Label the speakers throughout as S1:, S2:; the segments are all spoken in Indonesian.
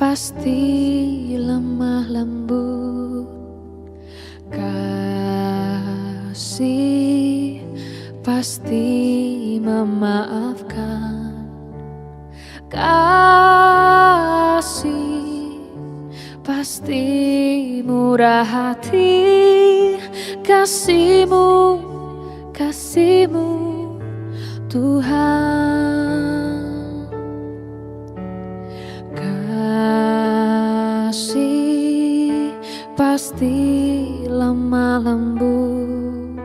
S1: pasti lemah lembut, kasih pasti memaafkan, kasih pasti murah hati, kasih-Mu Tuhan. Kasih pasti lemah lembut,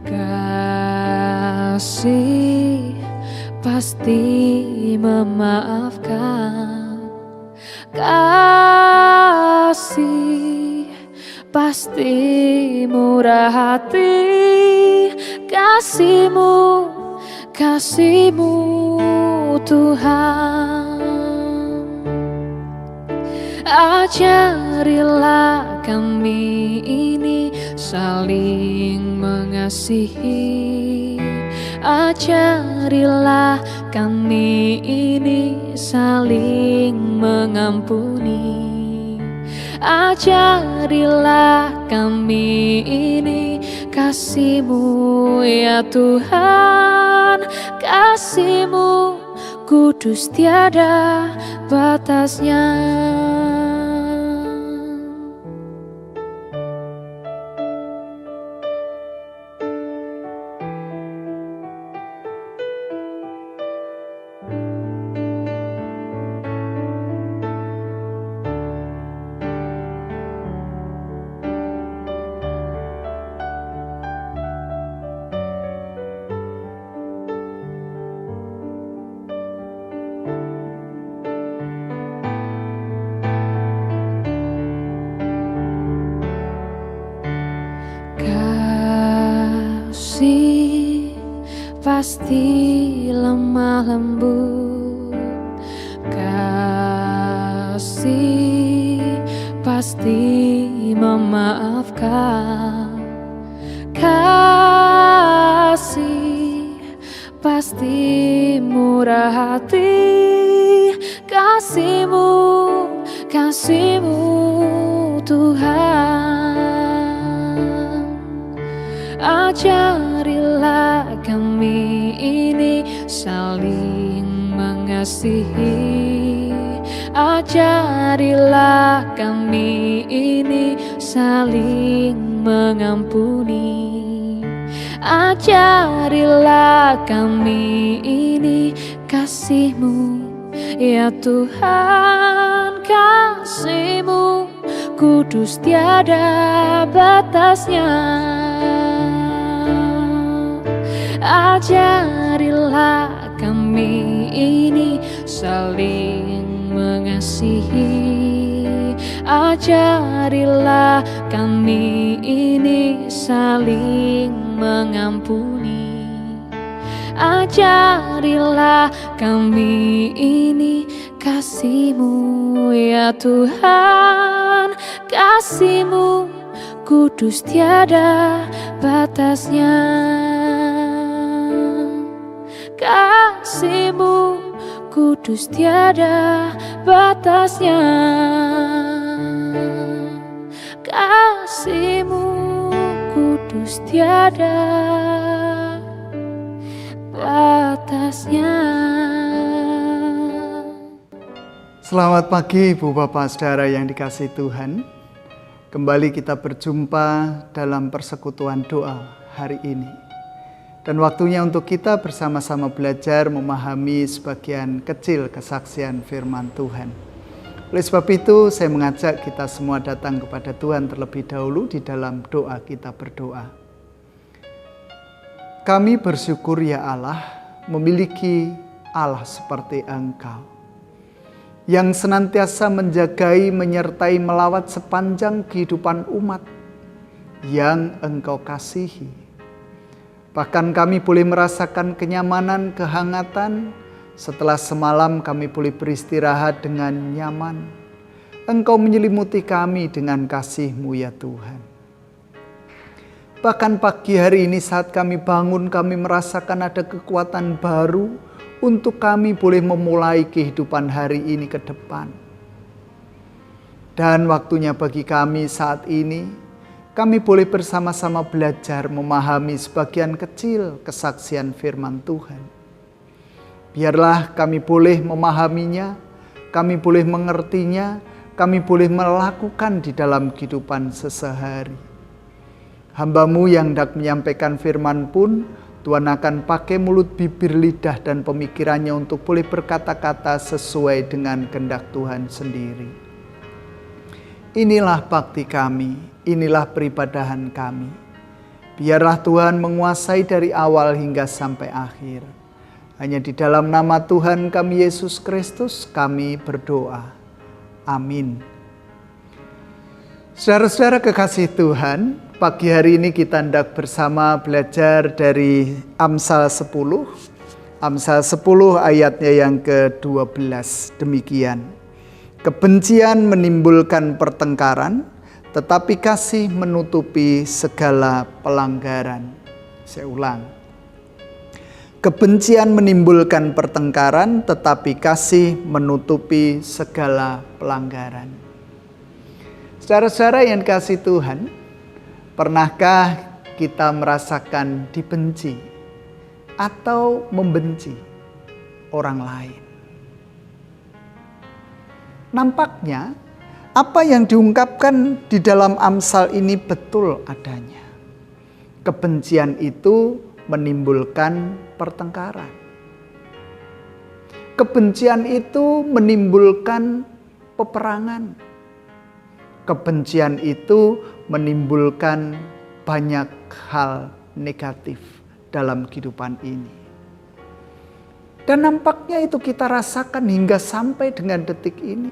S1: kasih pasti memaafkan, kasih pasti murah hati, kasih-Mu Tuhan. Ajarilah kami ini saling mengasihi, ajarilah kami ini saling mengampuni, ajarilah kami ini kasih-Mu ya Tuhan, kasih-Mu kudus tiada batasnya. Kasih pasti lemah lembut, kasih pasti memaafkan, kasih pasti murah hati, kasih-Mu Tuhan. Ajarilah kami ini saling mengasihi, ajarilah kami ini saling mengampuni, ajarilah kami ini kasih-Mu ya Tuhan, kasih-Mu kudus tiada batasnya. Ajarilah kami ini saling mengasihi, ajarilah kami ini saling mengampuni, ajarilah kami ini kasih-Mu ya Tuhan, kasih-Mu kudus tiada batasnya, kasih-Mu kudus tiada batasnya, kasih-Mu kudus tiada batasnya.
S2: Selamat pagi Ibu Bapak Saudara yang dikasihi Tuhan. Kembali kita berjumpa dalam persekutuan doa hari ini. Dan waktunya untuk kita bersama-sama belajar memahami sebagian kecil kesaksian firman Tuhan. Oleh sebab itu saya mengajak kita semua datang kepada Tuhan terlebih dahulu di dalam doa kita berdoa. Kami bersyukur ya Allah memiliki Allah seperti Engkau, yang senantiasa menjagai, menyertai, melawat sepanjang kehidupan umat yang Engkau kasihi. Bahkan kami boleh merasakan kenyamanan, kehangatan setelah semalam kami boleh beristirahat dengan nyaman. Engkau menyelimuti kami dengan kasih-Mu ya Tuhan. Bahkan pagi hari ini saat kami bangun, kami merasakan ada kekuatan baru untuk kami boleh memulai kehidupan hari ini ke depan. Dan waktunya bagi kami saat ini, kami boleh bersama-sama belajar memahami sebagian kecil kesaksian firman Tuhan. Biarlah kami boleh memahaminya, kami boleh mengertinya, kami boleh melakukan di dalam kehidupan sehari-hari. Hamba-Mu yang hendak menyampaikan firman pun, Tuhan akan pakai mulut, bibir, lidah, dan pemikirannya untuk boleh berkata-kata sesuai dengan kehendak Tuhan sendiri. Inilah bakti kami, inilah peribadahan kami. Biarlah Tuhan menguasai dari awal hingga sampai akhir. Hanya di dalam nama Tuhan kami Yesus Kristus kami berdoa. Amin. Saudara-saudara kekasih Tuhan, pagi hari ini kita hendak bersama belajar dari Amsal 10. Amsal 10 ayatnya yang ke-12 demikian. Kebencian menimbulkan pertengkaran, tetapi kasih menutupi segala pelanggaran. Saya ulang. Kebencian menimbulkan pertengkaran, tetapi kasih menutupi segala pelanggaran. Saudara-saudara yang dikasihi Tuhan, pernahkah kita merasakan dibenci atau membenci orang lain? Nampaknya apa yang diungkapkan di dalam Amsal ini betul adanya. Kebencian itu menimbulkan pertengkaran. Kebencian itu menimbulkan peperangan. Kebencian itu menimbulkan banyak hal negatif dalam kehidupan ini. Dan nampaknya itu kita rasakan hingga sampai dengan detik ini.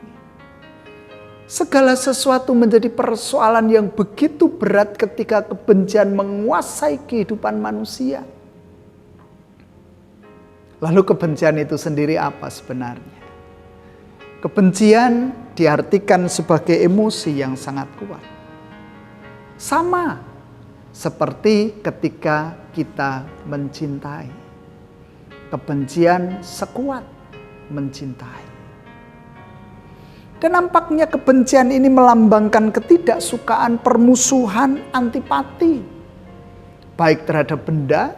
S2: Segala sesuatu menjadi persoalan yang begitu berat ketika kebencian menguasai kehidupan manusia. Lalu kebencian itu sendiri apa sebenarnya? Kebencian diartikan sebagai emosi yang sangat kuat. Sama seperti ketika kita mencintai. Kebencian sekuat mencintai. Dan nampaknya kebencian ini melambangkan ketidaksukaan, permusuhan, antipati. Baik terhadap benda,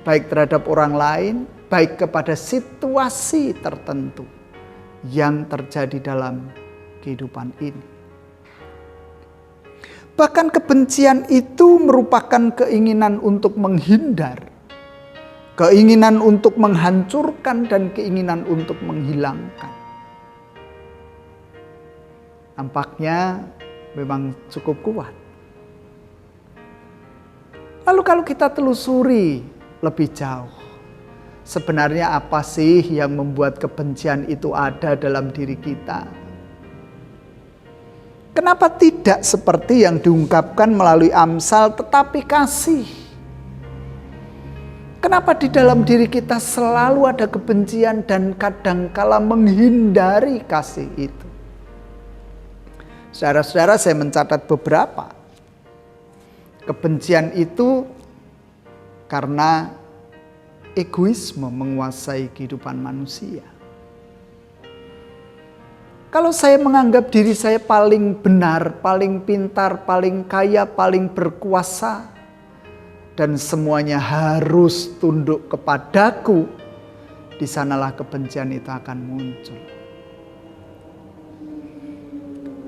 S2: baik terhadap orang lain, baik kepada situasi tertentu yang terjadi dalam kehidupan ini. Bahkan kebencian itu merupakan keinginan untuk menghindar, keinginan untuk menghancurkan, dan keinginan untuk menghilangkan. Nampaknya memang cukup kuat. Lalu kalau kita telusuri lebih jauh, sebenarnya apa sih yang membuat kebencian itu ada dalam diri kita? Kenapa tidak seperti yang diungkapkan melalui Amsal, tetapi kasih? Kenapa di dalam diri kita selalu ada kebencian dan kadangkala menghindari kasih itu? Saudara-saudara, saya mencatat beberapa. Kebencian itu karena egoisme menguasai kehidupan manusia. Kalau saya menganggap diri saya paling benar, paling pintar, paling kaya, paling berkuasa, dan semuanya harus tunduk kepadaku, di sanalah kebencian itu akan muncul.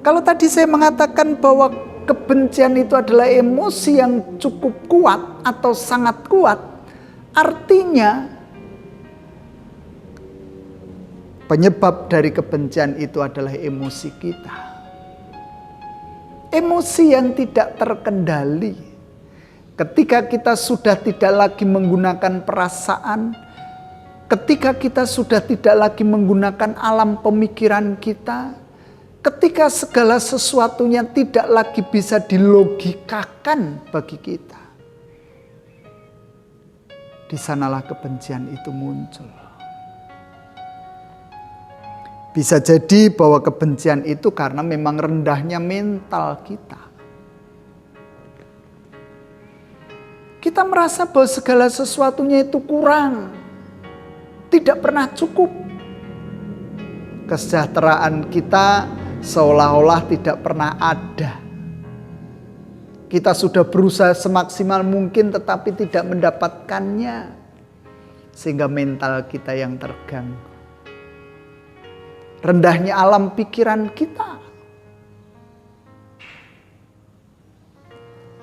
S2: Kalau tadi saya mengatakan bahwa kebencian itu adalah emosi yang cukup kuat atau sangat kuat, artinya penyebab dari kebencian itu adalah emosi kita. Emosi yang tidak terkendali. Ketika kita sudah tidak lagi menggunakan perasaan, ketika kita sudah tidak lagi menggunakan alam pemikiran kita, ketika segala sesuatunya tidak lagi bisa dilogikakan bagi kita, di sanalah kebencian itu muncul. Bisa jadi bahwa kebencian itu karena memang rendahnya mental kita. Kita merasa bahwa segala sesuatunya itu kurang, tidak pernah cukup. Kesejahteraan kita seolah-olah tidak pernah ada. Kita sudah berusaha semaksimal mungkin tetapi tidak mendapatkannya, sehingga mental kita yang terganggu. Rendahnya alam pikiran kita.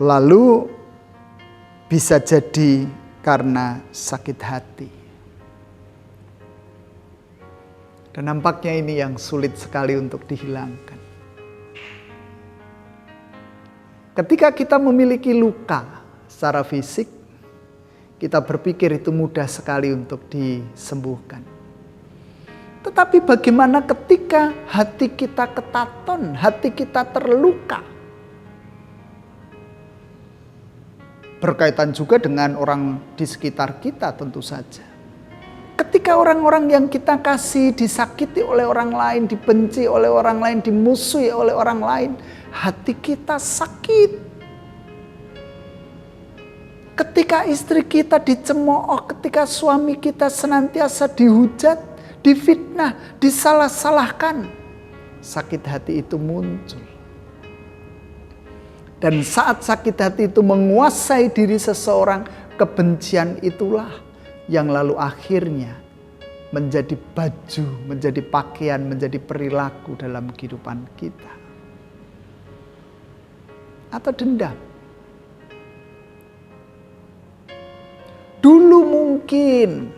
S2: Lalu bisa jadi karena sakit hati. Dan nampaknya ini yang sulit sekali untuk dihilangkan. Ketika kita memiliki luka secara fisik, kita berpikir itu mudah sekali untuk disembuhkan. Tetapi bagaimana ketika hati kita ketaton, hati kita terluka? Berkaitan juga dengan orang di sekitar kita tentu saja. Ketika orang-orang yang kita kasih disakiti oleh orang lain, dibenci oleh orang lain, dimusuhi oleh orang lain, hati kita sakit. Ketika istri kita dicemooh, ketika suami kita senantiasa dihujat, difitnah, disalah-salahkan, sakit hati itu muncul. Dan saat sakit hati itu menguasai diri seseorang, kebencian itulah yang lalu akhirnya menjadi baju, menjadi pakaian, menjadi perilaku dalam kehidupan kita. Atau dendam. Dulu mungkin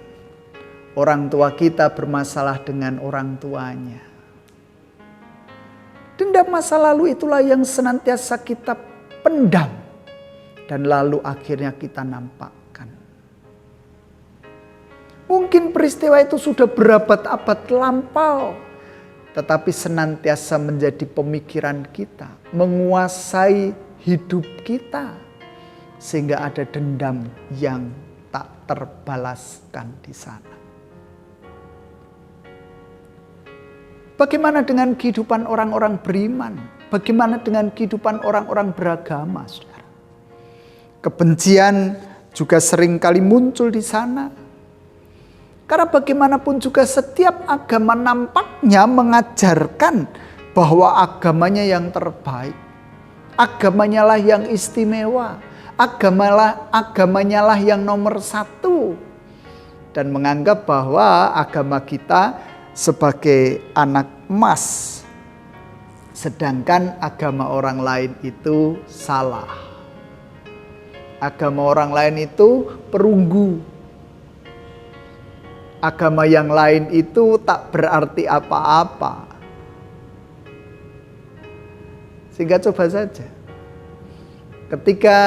S2: orang tua kita bermasalah dengan orang tuanya. Dendam masa lalu itulah yang senantiasa kita pendam. Dan lalu akhirnya kita nampakkan. Mungkin peristiwa itu sudah berabad-abad lampau. Tetapi senantiasa menjadi pemikiran kita. Menguasai hidup kita. Sehingga ada dendam yang tak terbalaskan di sana. Bagaimana dengan kehidupan orang-orang beriman? Bagaimana dengan kehidupan orang-orang beragama, saudara? Kebencian juga sering kali muncul di sana. Karena bagaimanapun juga setiap agama nampaknya mengajarkan bahwa agamanya yang terbaik. Agamanya lah yang istimewa. Agamanya lah yang nomor satu. Dan menganggap bahwa agama kita sebagai anak emas. Sedangkan agama orang lain itu salah. Agama orang lain itu perunggu. Agama yang lain itu tak berarti apa-apa. Sehingga coba saja. Ketika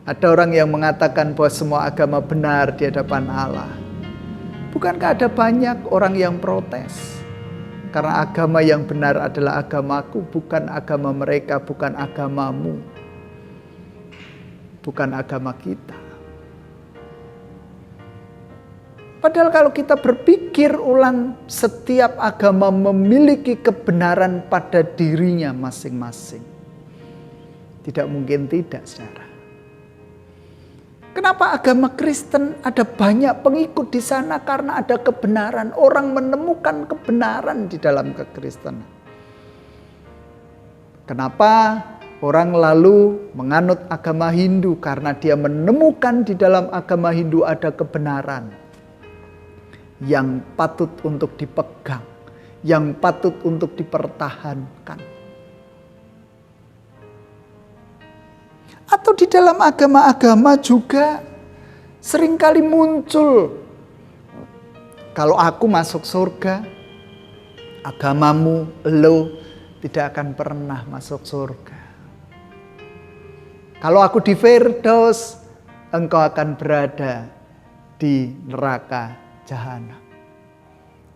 S2: ada orang yang mengatakan bahwa semua agama benar di hadapan Allah. Bukankah ada banyak orang yang protes? Karena agama yang benar adalah agamaku, bukan agama mereka, bukan agamamu. Bukan agama kita. Padahal kalau kita berpikir ulang, setiap agama memiliki kebenaran pada dirinya masing-masing. Tidak mungkin tidak, saudara. Kenapa agama Kristen ada banyak pengikut di sana? Karena ada kebenaran. Orang menemukan kebenaran di dalam kekristenan. Kenapa orang lalu menganut agama Hindu? Karena dia menemukan di dalam agama Hindu ada kebenaran yang patut untuk dipegang, yang patut untuk dipertahankan. Atau di dalam agama-agama juga seringkali muncul, kalau aku masuk surga, agamamu, lo tidak akan pernah masuk surga. Kalau aku di Firdaus, engkau akan berada di neraka jahanam.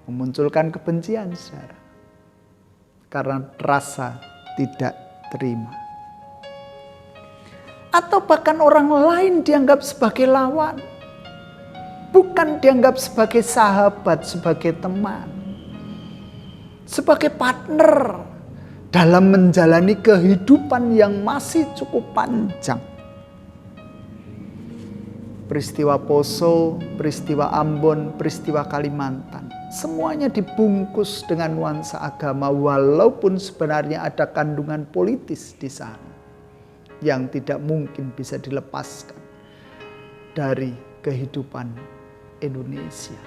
S2: Memunculkan kebencian, saudara. Karena rasa tidak terima. Atau bahkan orang lain dianggap sebagai lawan. Bukan dianggap sebagai sahabat, sebagai teman. Sebagai partner dalam menjalani kehidupan yang masih cukup panjang. Peristiwa Poso, peristiwa Ambon, peristiwa Kalimantan. Semuanya dibungkus dengan nuansa agama, walaupun sebenarnya ada kandungan politis di sana yang tidak mungkin bisa dilepaskan dari kehidupan Indonesia.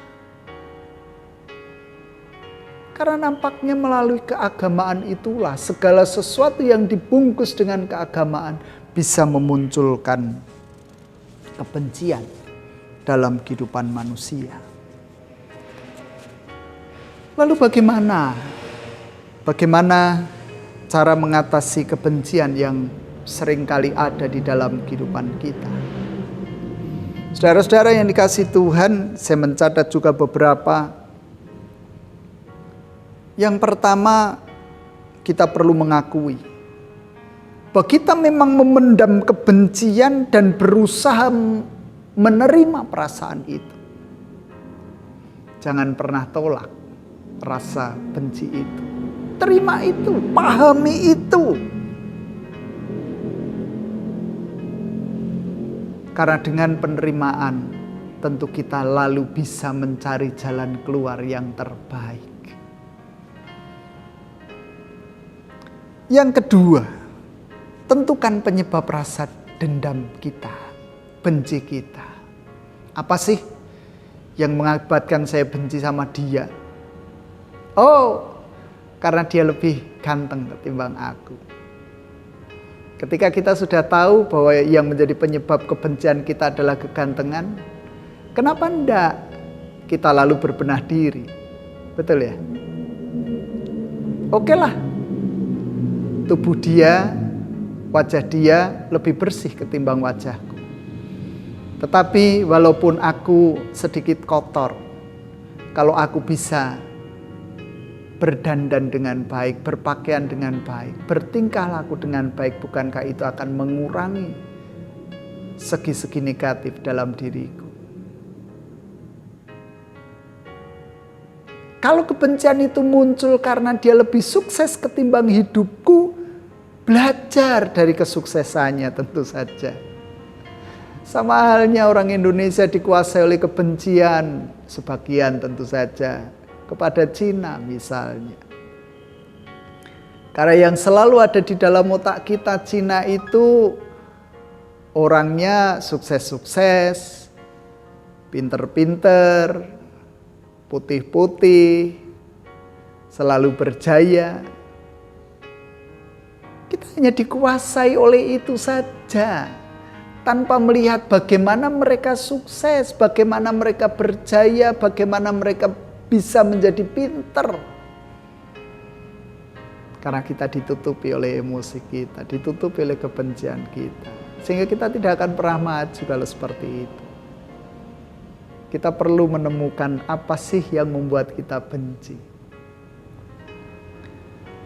S2: Karena nampaknya melalui keagamaan itulah segala sesuatu yang dibungkus dengan keagamaan bisa memunculkan kebencian dalam kehidupan manusia. Lalu bagaimana cara mengatasi kebencian yang seringkali ada di dalam kehidupan kita? Saudara-saudara yang dikasihi Tuhan, saya mencatat juga beberapa. Yang pertama, kita perlu mengakui bahwa kita memang memendam kebencian dan berusaha menerima perasaan itu. Jangan pernah tolak rasa benci itu. Terima itu, pahami itu. Karena dengan penerimaan tentu kita lalu bisa mencari jalan keluar yang terbaik. Yang kedua, tentukan penyebab rasa dendam kita, benci kita. Apa sih yang mengakibatkan saya benci sama dia? Oh, karena dia lebih ganteng ketimbang aku. Ketika kita sudah tahu bahwa yang menjadi penyebab kebencian kita adalah kegantengan, kenapa enggak kita lalu berbenah diri? Betul ya? Oke lah, tubuh dia, wajah dia lebih bersih ketimbang wajahku. Tetapi walaupun aku sedikit kotor, kalau aku bisa berdandan dengan baik, berpakaian dengan baik, bertingkah laku dengan baik, bukankah itu akan mengurangi segi-segi negatif dalam diriku? Kalau kebencian itu muncul karena dia lebih sukses ketimbang hidupku, belajar dari kesuksesannya tentu saja. Sama halnya orang Indonesia dikuasai oleh kebencian, sebagian tentu saja, kepada Cina misalnya. Karena yang selalu ada di dalam otak kita, Cina itu orangnya sukses-sukses, pinter-pinter, putih-putih, selalu berjaya. Kita hanya dikuasai oleh itu saja, tanpa melihat bagaimana mereka sukses, bagaimana mereka berjaya, bagaimana mereka bisa menjadi pinter. Karena kita ditutupi oleh emosi kita, ditutupi oleh kebencian kita, sehingga kita tidak akan pernah maju kalau seperti itu. Kita perlu menemukan apa sih yang membuat kita benci.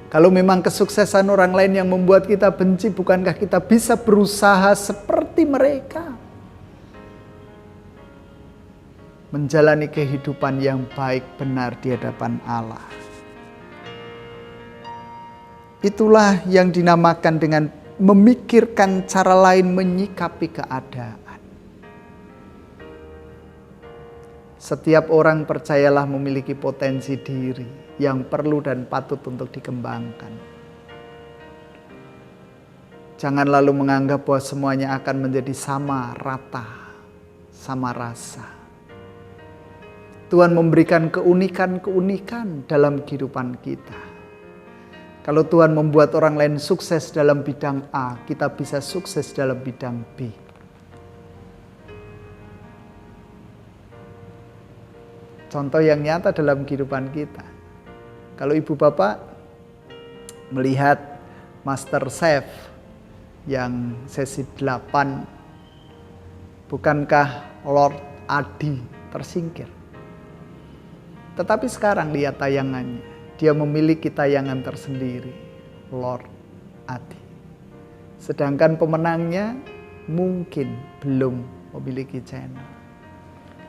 S2: Kalau memang kesuksesan orang lain yang membuat kita benci, bukankah kita bisa berusaha seperti mereka? Menjalani kehidupan yang baik benar di hadapan Allah. Itulah yang dinamakan dengan memikirkan cara lain menyikapi keadaan. Setiap orang percayalah memiliki potensi diri yang perlu dan patut untuk dikembangkan. Jangan lalu menganggap bahwa semuanya akan menjadi sama rata, sama rasa. Tuhan memberikan keunikan-keunikan dalam kehidupan kita. Kalau Tuhan membuat orang lain sukses dalam bidang A, kita bisa sukses dalam bidang B. Contoh yang nyata dalam kehidupan kita. Kalau ibu bapak melihat Master Chef yang sesi 8, bukankah Lord Adi tersingkir? Tetapi sekarang lihat tayangannya, dia memiliki tayangan tersendiri, Lord Adi. Sedangkan pemenangnya mungkin belum memiliki channel.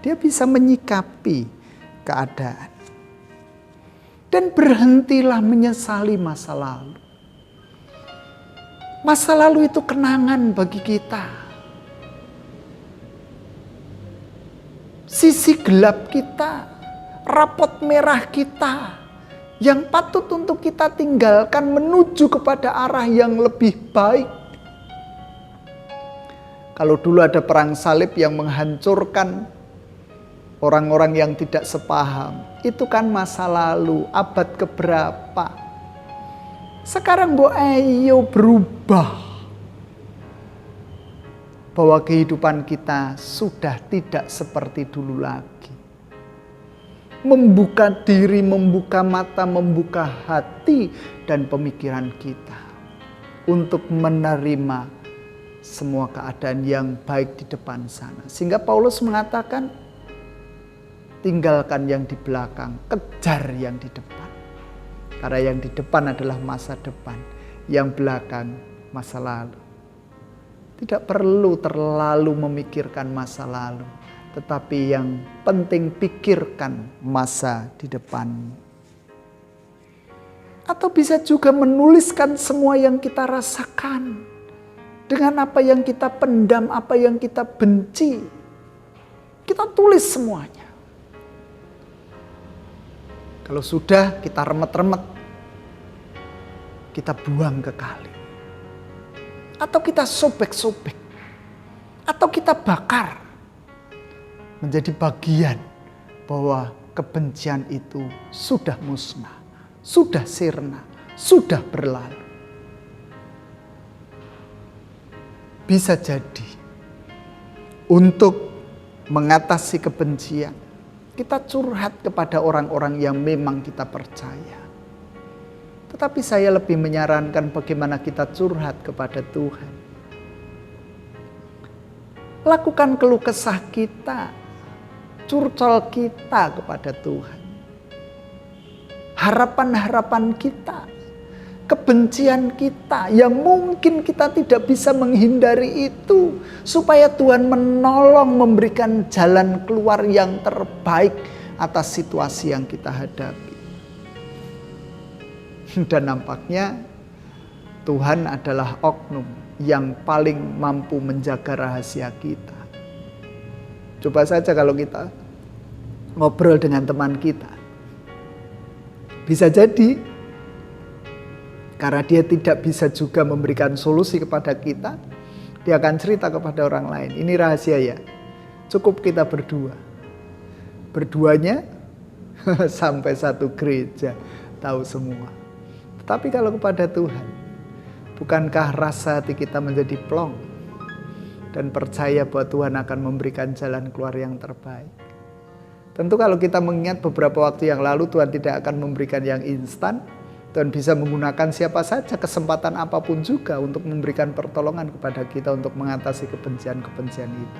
S2: Dia bisa menyikapi keadaan. Dan berhentilah menyesali masa lalu. Masa lalu itu kenangan bagi kita. Sisi gelap kita, rapot merah kita yang patut untuk kita tinggalkan menuju kepada arah yang lebih baik. Kalau dulu ada perang salib yang menghancurkan orang-orang yang tidak sepaham, itu kan masa lalu, abad keberapa. Sekarang ayo berubah. Bahwa kehidupan kita sudah tidak seperti dulu lagi. Membuka diri, membuka mata, membuka hati dan pemikiran kita untuk menerima semua keadaan yang baik di depan sana. Sehingga Paulus mengatakan, tinggalkan yang di belakang, kejar yang di depan. Karena yang di depan adalah masa depan, yang belakang masa lalu. Tidak perlu terlalu memikirkan masa lalu, tetapi yang penting pikirkan masa di depan. Atau bisa juga menuliskan semua yang kita rasakan, dengan apa yang kita pendam, apa yang kita benci. Kita tulis semuanya. Kalau sudah kita remet-remet, kita buang ke kali. Atau kita sobek-sobek. Atau kita bakar. Menjadi bagian bahwa kebencian itu sudah musnah, sudah sirna, sudah berlalu. Bisa jadi untuk mengatasi kebencian, kita curhat kepada orang-orang yang memang kita percaya. Tetapi saya lebih menyarankan bagaimana kita curhat kepada Tuhan. Lakukan keluh kesah kita, curcol kita kepada Tuhan. Harapan-harapan kita, kebencian kita yang mungkin kita tidak bisa menghindari itu, supaya Tuhan menolong memberikan jalan keluar yang terbaik atas situasi yang kita hadapi. Dan nampaknya Tuhan adalah oknum yang paling mampu menjaga rahasia kita. Coba saja kalau kita ngobrol dengan teman kita. Bisa jadi karena dia tidak bisa juga memberikan solusi kepada kita, dia akan cerita kepada orang lain. Ini rahasia ya, cukup kita berdua. Berduanya sampai satu gereja tahu semua. Tapi kalau kepada Tuhan, bukankah rasa hati kita menjadi plong dan percaya bahwa Tuhan akan memberikan jalan keluar yang terbaik? Tentu kalau kita mengingat beberapa waktu yang lalu Tuhan tidak akan memberikan yang instan. Tuhan bisa menggunakan siapa saja, kesempatan apapun juga untuk memberikan pertolongan kepada kita untuk mengatasi kebencian-kebencian itu.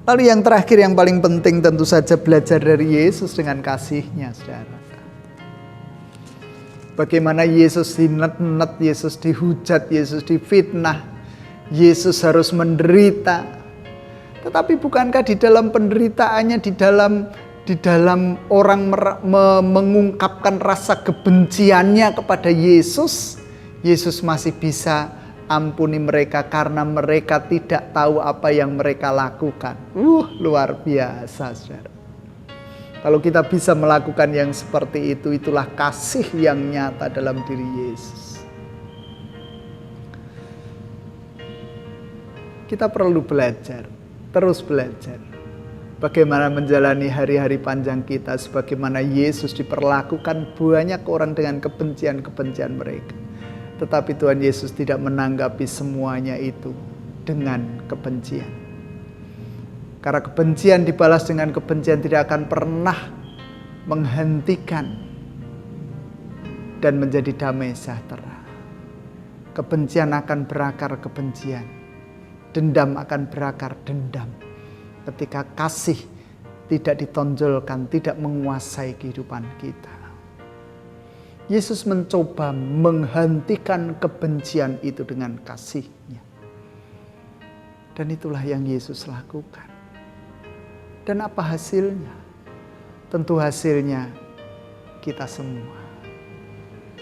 S2: Lalu yang terakhir yang paling penting tentu saja belajar dari Yesus dengan kasih-Nya, saudara. Bagaimana Yesus dinet-net, Yesus dihujat, Yesus difitnah, Yesus harus menderita. Tetapi bukankah di dalam penderitaannya, di dalam orang mengungkapkan rasa kebenciannya kepada Yesus, Yesus masih bisa ampuni mereka karena mereka tidak tahu apa yang mereka lakukan. Luar biasa, saudara. Kalau kita bisa melakukan yang seperti itu, itulah kasih yang nyata dalam diri Yesus. Kita perlu belajar, terus belajar. Bagaimana menjalani hari-hari panjang kita sebagaimana Yesus diperlakukan banyak orang dengan kebencian-kebencian mereka. Tetapi Tuhan Yesus tidak menanggapi semuanya itu dengan kebencian. Karena kebencian dibalas dengan kebencian tidak akan pernah menghentikan dan menjadi damai sejahtera. Kebencian akan berakar kebencian. Dendam akan berakar dendam. Ketika kasih tidak ditonjolkan, tidak menguasai kehidupan kita. Yesus mencoba menghentikan kebencian itu dengan kasih-Nya. Dan itulah yang Yesus lakukan. Dan apa hasilnya? Tentu hasilnya kita semua.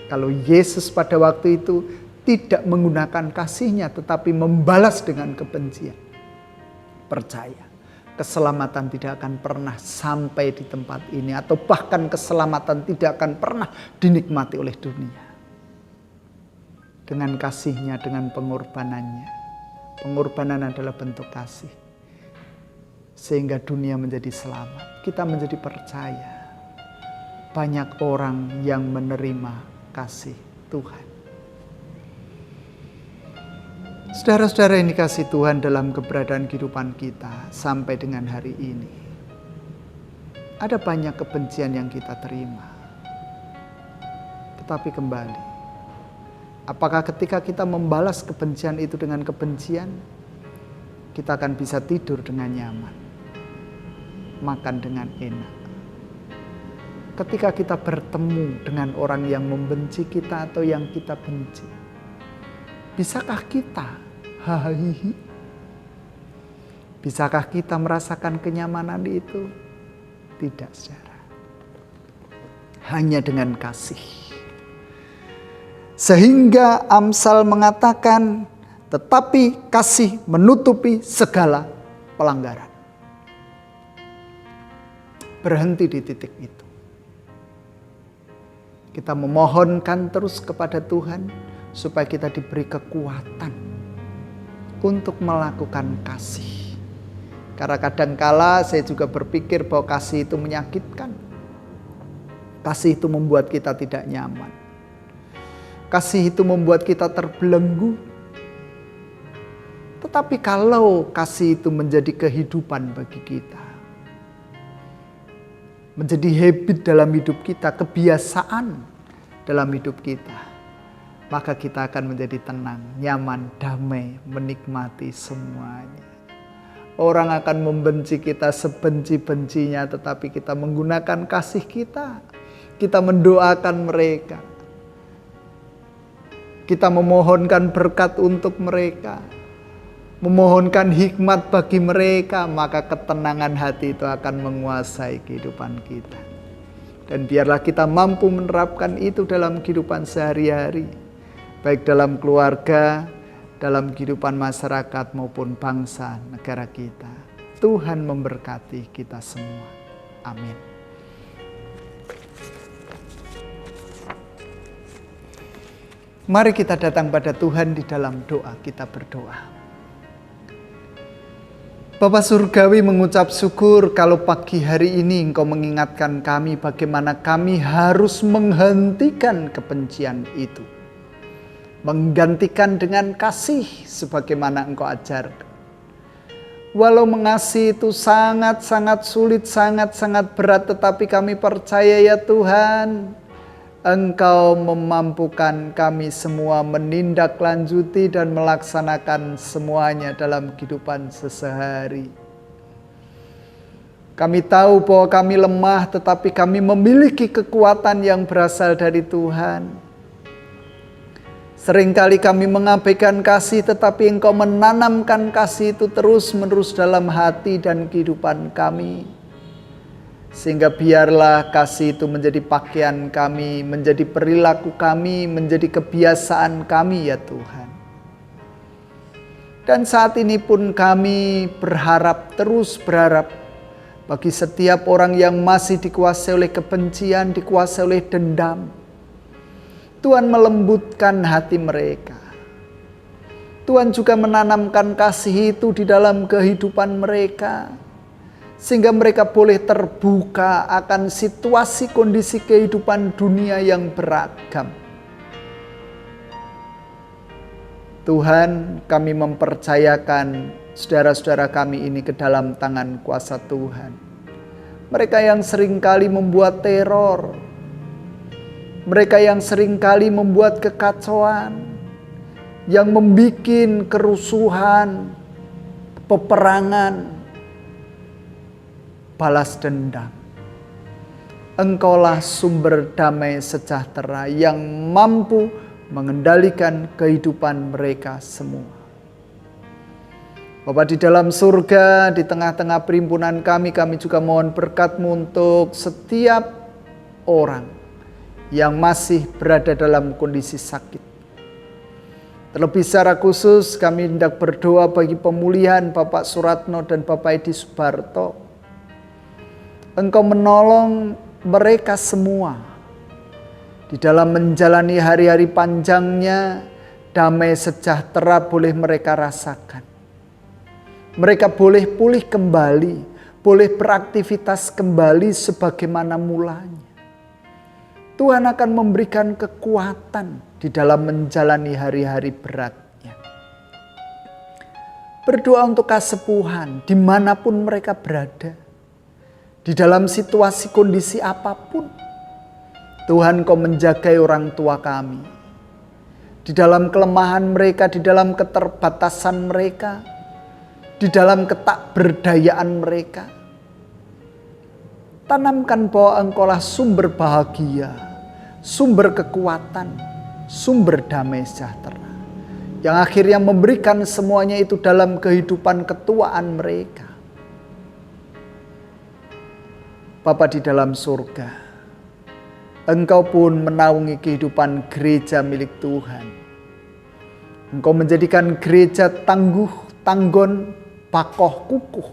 S2: Kalau Yesus pada waktu itu tidak menggunakan kasih-Nya tetapi membalas dengan kebencian. Percaya, keselamatan tidak akan pernah sampai di tempat ini, atau bahkan keselamatan tidak akan pernah dinikmati oleh dunia. Dengan kasih-Nya, dengan pengorbanannya. Pengorbanan adalah bentuk kasih. Sehingga dunia menjadi selamat. Kita menjadi percaya. Banyak orang yang menerima kasih Tuhan. Saudara-saudara yang dikasihi Tuhan, dalam keberadaan kehidupan kita sampai dengan hari ini, ada banyak kebencian yang kita terima. Tetapi kembali, apakah ketika kita membalas kebencian itu dengan kebencian, kita akan bisa tidur dengan nyaman, makan dengan enak? Ketika kita bertemu dengan orang yang membenci kita atau yang kita benci, bisakah kita hahihi? Bisakah kita merasakan kenyamanan itu? Tidak, saudara. Hanya dengan kasih. Sehingga Amsal mengatakan, tetapi kasih menutupi segala pelanggaran. Berhenti di titik itu. Kita memohonkan terus kepada Tuhan supaya kita diberi kekuatan untuk melakukan kasih. Karena kadangkala saya juga berpikir bahwa kasih itu menyakitkan. Kasih itu membuat kita tidak nyaman. Kasih itu membuat kita terbelenggu. Tetapi kalau kasih itu menjadi kehidupan bagi kita, menjadi habit dalam hidup kita, kebiasaan dalam hidup kita, maka kita akan menjadi tenang, nyaman, damai, menikmati semuanya. Orang akan membenci kita sebenci-bencinya, tetapi kita menggunakan kasih kita. Kita mendoakan mereka. Kita memohonkan berkat untuk mereka. Memohonkan hikmat bagi mereka, maka ketenangan hati itu akan menguasai kehidupan kita. Dan biarlah kita mampu menerapkan itu dalam kehidupan sehari-hari, baik dalam keluarga, dalam kehidupan masyarakat maupun bangsa negara kita. Tuhan memberkati kita semua. Amin. Mari kita datang pada Tuhan di dalam doa, kita berdoa. Bapa Surgawi, mengucap syukur kalau pagi hari ini Engkau mengingatkan kami bagaimana kami harus menghentikan kebencian itu. Menggantikan dengan kasih sebagaimana Engkau ajarkan. Walau mengasihi itu sangat-sangat sulit, sangat-sangat berat, tetapi kami percaya ya Tuhan, Engkau memampukan kami semua menindaklanjuti dan melaksanakan semuanya dalam kehidupan sehari-hari. Kami tahu bahwa kami lemah, tetapi kami memiliki kekuatan yang berasal dari Tuhan. Seringkali kami mengabaikan kasih, tetapi Engkau menanamkan kasih itu terus-menerus dalam hati dan kehidupan kami. Sehingga biarlah kasih itu menjadi pakaian kami, menjadi perilaku kami, menjadi kebiasaan kami ya Tuhan. Dan saat ini pun kami terus berharap bagi setiap orang yang masih dikuasai oleh kebencian, dikuasai oleh dendam. Tuhan melembutkan hati mereka. Tuhan juga menanamkan kasih itu di dalam kehidupan mereka. Sehingga mereka boleh terbuka akan situasi kondisi kehidupan dunia yang beragam. Tuhan, kami mempercayakan saudara-saudara kami ini ke dalam tangan kuasa Tuhan. Mereka yang seringkali membuat teror. Mereka yang seringkali membuat kekacauan. Yang membuat kerusuhan, peperangan, balas dendam. Engkaulah sumber damai sejahtera yang mampu mengendalikan kehidupan mereka semua. Bapa di dalam surga, di tengah-tengah perhimpunan kami juga mohon berkat-Mu untuk setiap orang yang masih berada dalam kondisi sakit. Terlebih secara khusus kami hendak berdoa bagi pemulihan Bapak Suratno dan Bapak Edi Subarto. Engkau menolong mereka semua di dalam menjalani hari-hari panjangnya. Damai sejahtera boleh mereka rasakan. Mereka boleh pulih kembali, boleh beraktivitas kembali sebagaimana mulanya. Tuhan akan memberikan kekuatan di dalam menjalani hari-hari beratnya. Berdoa untuk kesembuhan dimanapun mereka berada. Di dalam situasi kondisi apapun. Tuhan, Kau menjagai orang tua kami. Di dalam kelemahan mereka, di dalam keterbatasan mereka. Di dalam ketakberdayaan mereka. Tanamkan bahwa Engkaulah sumber bahagia, sumber kekuatan, sumber damai sejahtera. Yang akhirnya memberikan semuanya itu dalam kehidupan ketuaan mereka. Bapa di dalam surga, Engkau pun menaungi kehidupan gereja milik Tuhan. Engkau menjadikan gereja tangguh, tanggon, pakoh, kukuh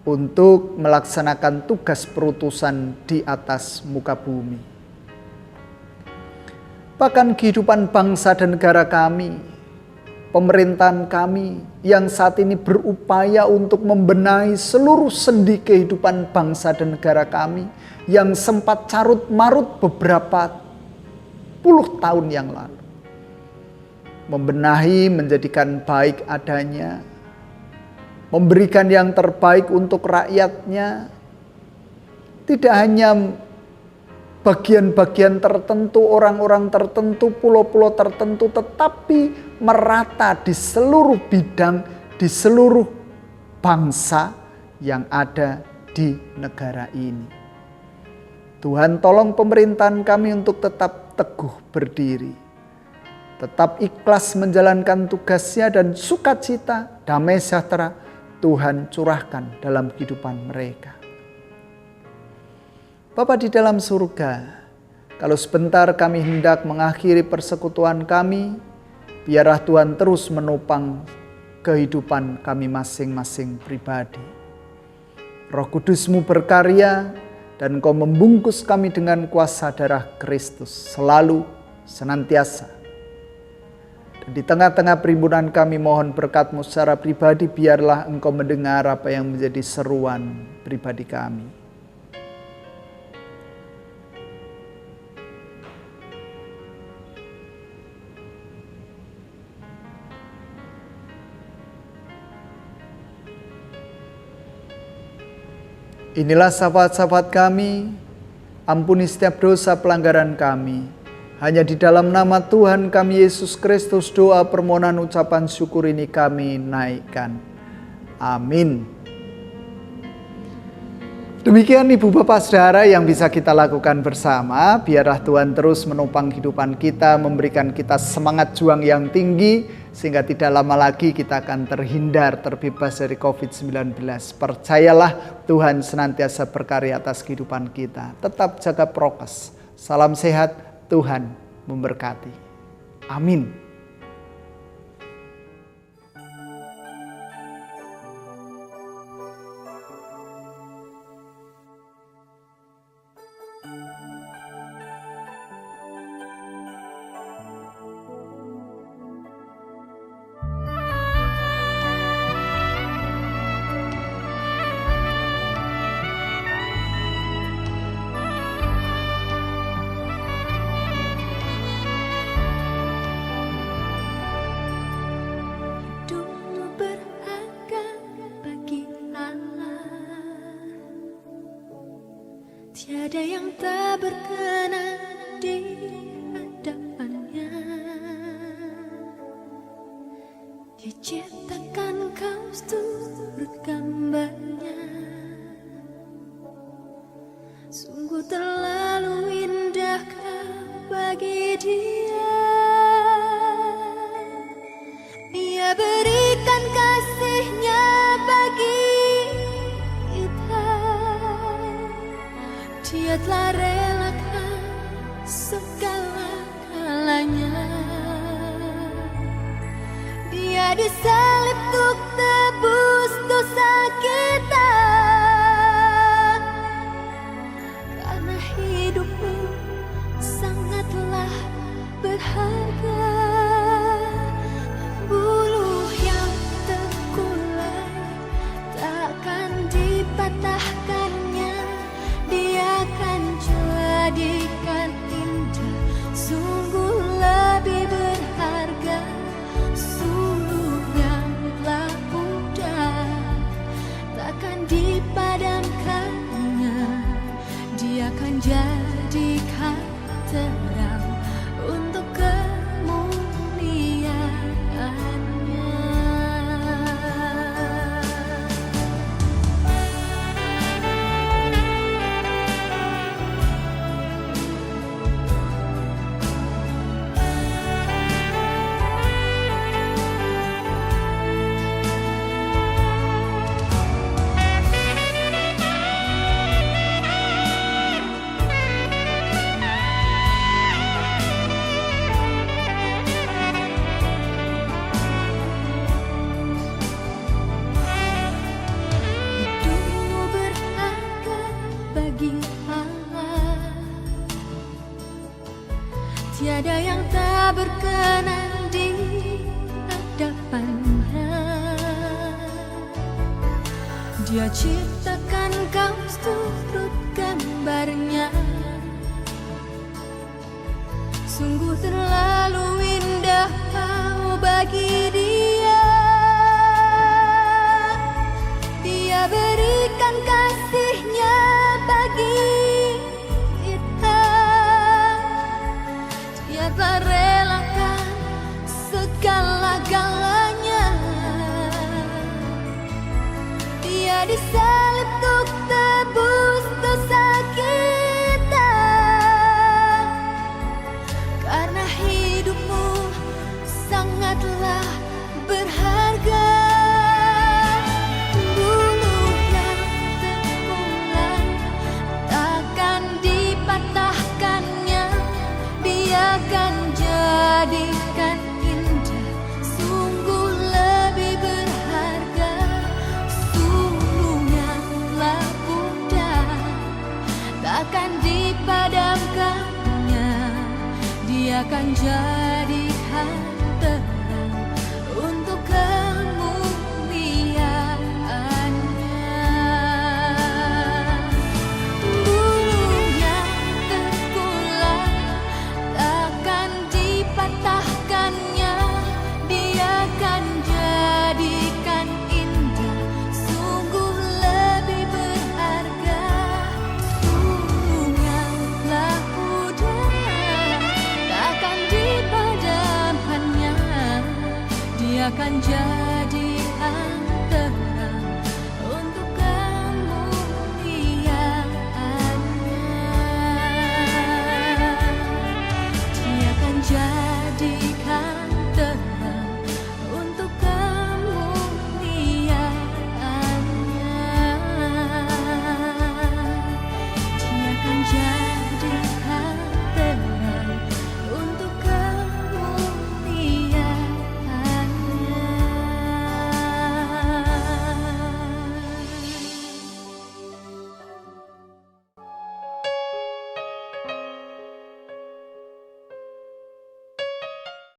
S2: untuk melaksanakan tugas perutusan di atas muka bumi. Bahkan kehidupan bangsa dan negara kami, pemerintahan kami yang saat ini berupaya untuk membenahi seluruh sendi kehidupan bangsa dan negara kami yang sempat carut marut beberapa puluh tahun yang lalu. Membenahi, menjadikan baik adanya, memberikan yang terbaik untuk rakyatnya, tidak hanya bagian-bagian tertentu, orang-orang tertentu, pulau-pulau tertentu, tetapi merata di seluruh bidang, di seluruh bangsa yang ada di negara ini. Tuhan, tolong pemerintahan kami untuk tetap teguh berdiri, tetap ikhlas menjalankan tugasnya, dan sukacita, damai sejahtera Tuhan curahkan dalam kehidupan mereka. Bapa di dalam surga, kalau sebentar kami hendak mengakhiri persekutuan kami, biarlah Tuhan terus menopang kehidupan kami masing-masing pribadi. Roh Kudus-Mu berkarya dan Kau membungkus kami dengan kuasa darah Kristus selalu, senantiasa. Dan di tengah-tengah perhimpunan kami mohon berkat-Mu secara pribadi, biarlah Engkau mendengar apa yang menjadi seruan pribadi kami. Inilah sahabat-sahabat kami, ampuni setiap dosa pelanggaran kami. Hanya di dalam nama Tuhan kami Yesus Kristus doa permohonan ucapan syukur ini kami naikkan. Amin. Demikian Ibu Bapak Saudara yang bisa kita lakukan bersama. Biarlah Tuhan terus menopang kehidupan kita, memberikan kita semangat juang yang tinggi, sehingga tidak lama lagi kita akan terhindar, terbebas dari COVID-19. Percayalah Tuhan senantiasa berkarya atas kehidupan kita. Tetap jaga prokes. Salam sehat, Tuhan memberkati. Amin.
S1: Tiada yang tak berkenan di hadapannya. Dia ciptakan kau turut gambarnya. Sungguh terlalu indah kau bagi dia. Dia berikan kasihnya bagi kita. Dia telah relakan segala galanya. disalib untuk tebus dosa kita. Karena hidupmu sangatlah berharga. Buluh yang terkulai takkan dipatahkannya. Dia akan jadikan indah, sungguh lebih berharga. Suluh yang telah pudar takkan dipadamkannya. Dia akan jadikan terang untuk kemuliaannya. Hidupmu berharga bagi Allah. Tiada yang tak berkenan di hadapannya. Dia ciptakan kau turut gambarnya. Sungguh terlalu indah kau bagi Dia. Dia berikan kasih-Nya bagi kita. Dia telah relakan segala-galanya. Dia disalib untuk tebus dosa kita. Karena hidupmu sangatlah berharga. Buluh yang terkulai takkan dipatahkannya. Dia akan jadikan indah, sungguh lebih berharga. Suluh yang telah pudar takkan dipadamkannya. Dia akan jadikan